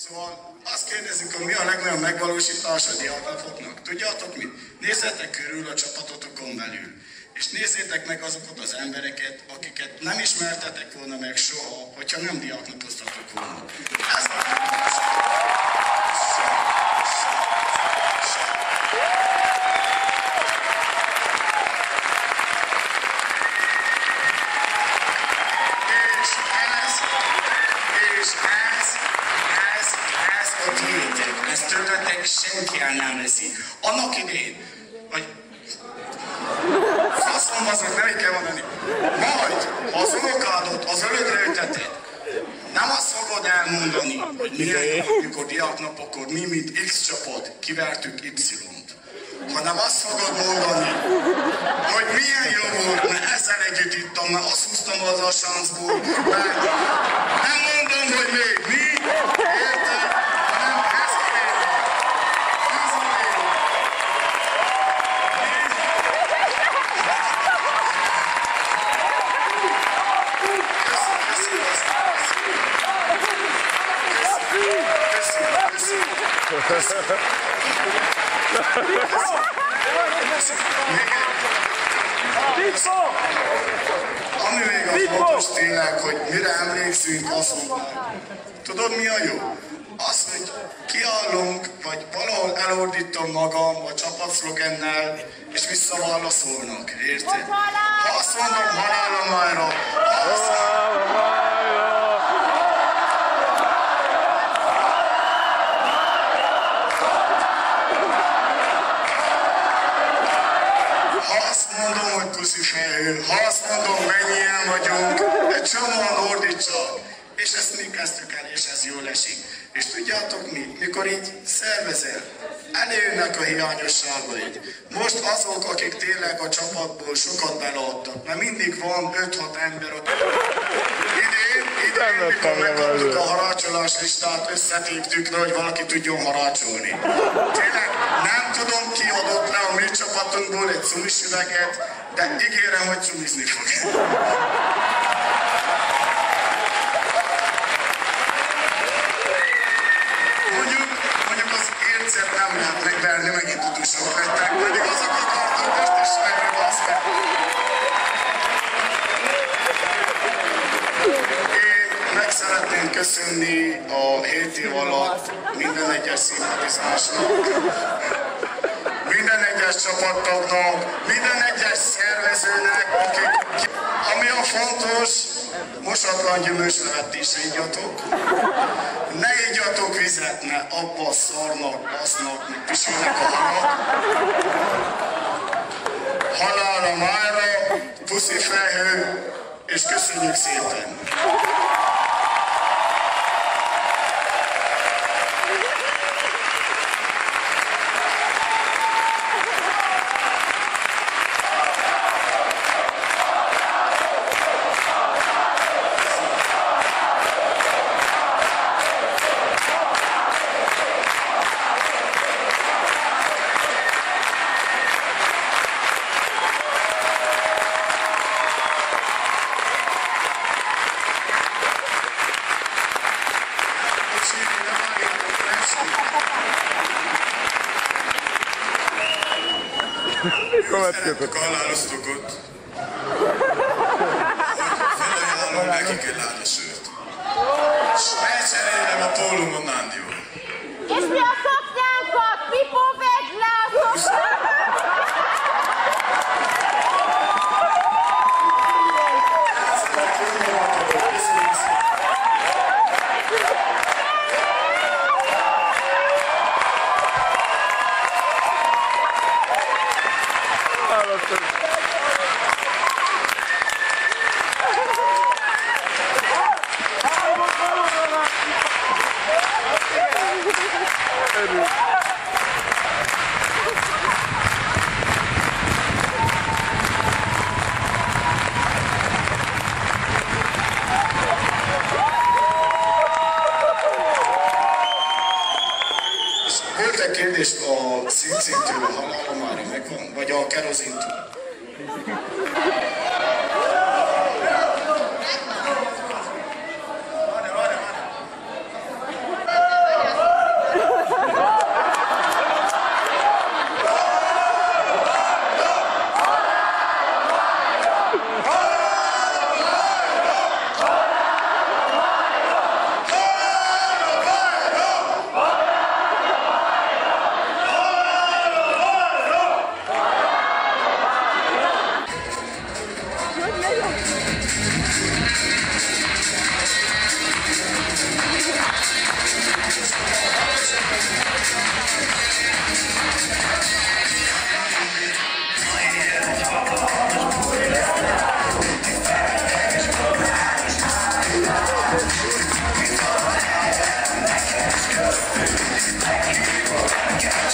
Szóval azt kérdezzük, hogy mi a legnagyobb megvalósítás a diáknapoknak. Tudjátok mit? Nézzetek körül a csapatotokon belül, és nézzétek meg azokat az embereket, akiket nem ismertetek volna meg soha, hogyha nem diáknapoztatok volna. Ez a ezt tőletek senki el nem veszi. Annak idején, vagy faszom azok, nem így kell mondani, majd, ha az unokádot az ölödre üteted, nem azt fogod elmondani, hogy milyen jó, mikor diáknapokon mi, mint X csapat, kivertük Y-t, hanem azt fogod mondani, hogy milyen jó volt, mert ezzel együtt ittam, mert azt húztam az a sáncból, mert nem mondom, hogy még mi, érted? Ami még a fontos tényleg, hogy mire emlékszünk, azt mondják. Tudod mi a jó? Az, hogy kiállunk, vagy valahol elordítom magam a csapatszlogennel, és visszaválaszolnak, érted? Ha azt mondom halálomára, ha azt mondom, mennyien vagyunk, egy csomóan ordítsak, és ezt mi kezdtük el, és ez jól esik. És tudjátok mi? Mikor így szervezel, előjönnek a hiányosságaid. Most azok, akik tényleg a csapatból sokat beleadtak, mert mindig van 5-6 ember, idén, mikor megkaptuk a harácsolás listát, összetéptük, hogy valaki tudjon harácsolni. Tényleg nem tudom, ki adott le a mi csapatunkból egy cumis üveget, de ígérem, hogy cumizni fog. Mondjuk az ércet nem lehet megverni, megint tudósok lettek, pedig azok akartak most is megni, basz meg. Én meg szeretném köszönni a 7 év alatt minden egyes szimpatizásnak, minden egyes csapattagnak, minden egyes szervezőnek, akik, ami a fontos, mosatlan gyümölcslevet is igyatok. Ne igyatok vizet, mert abba szarnak, basznak, mint pisülnek a halak. Halálra mára, puszi felhő, és köszönjük szépen! Szeretjük a halálosztokot, felajánlom nekik egy láda sört. És elcserélem a pólumon Nándival. És mi a szoknyánkat? Pipó, vedd le a szoknyánkat! Volt egy kérdés a szintszintől, a halálomára megvan, vagy a kerozintől?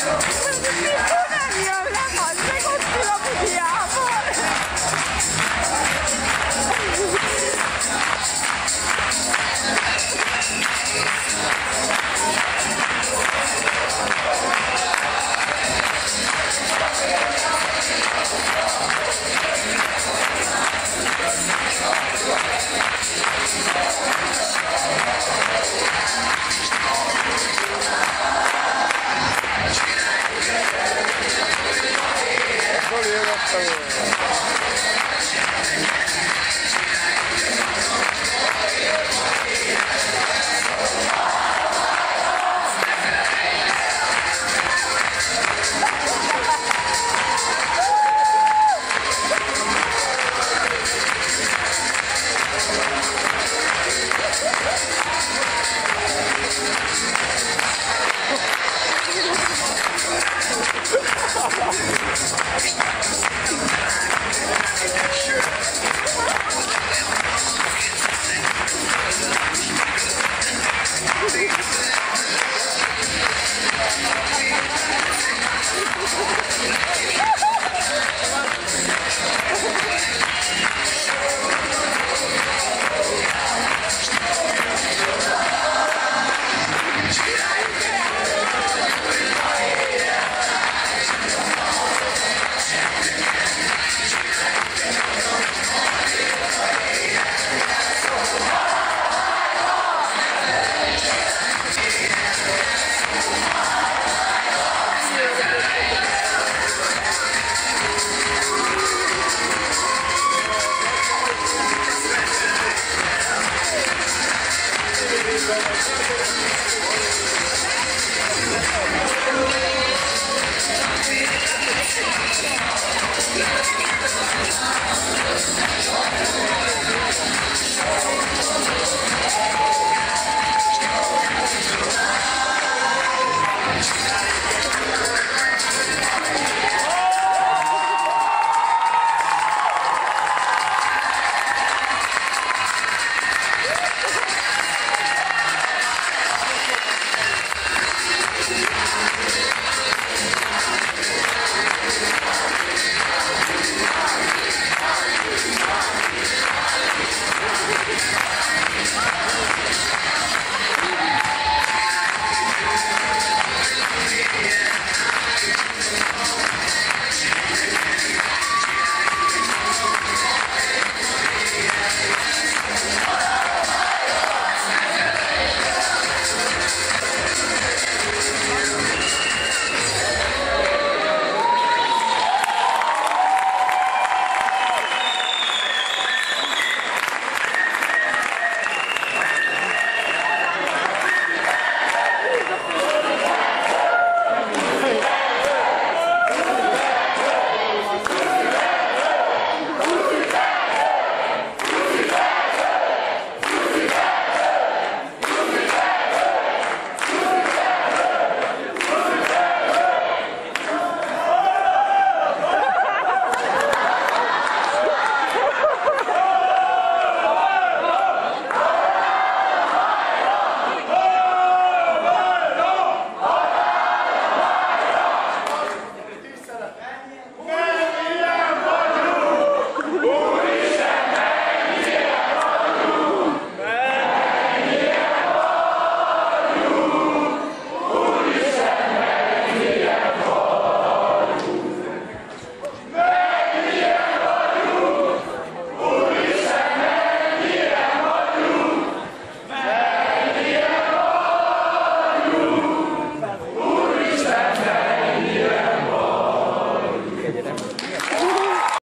Köszönöm.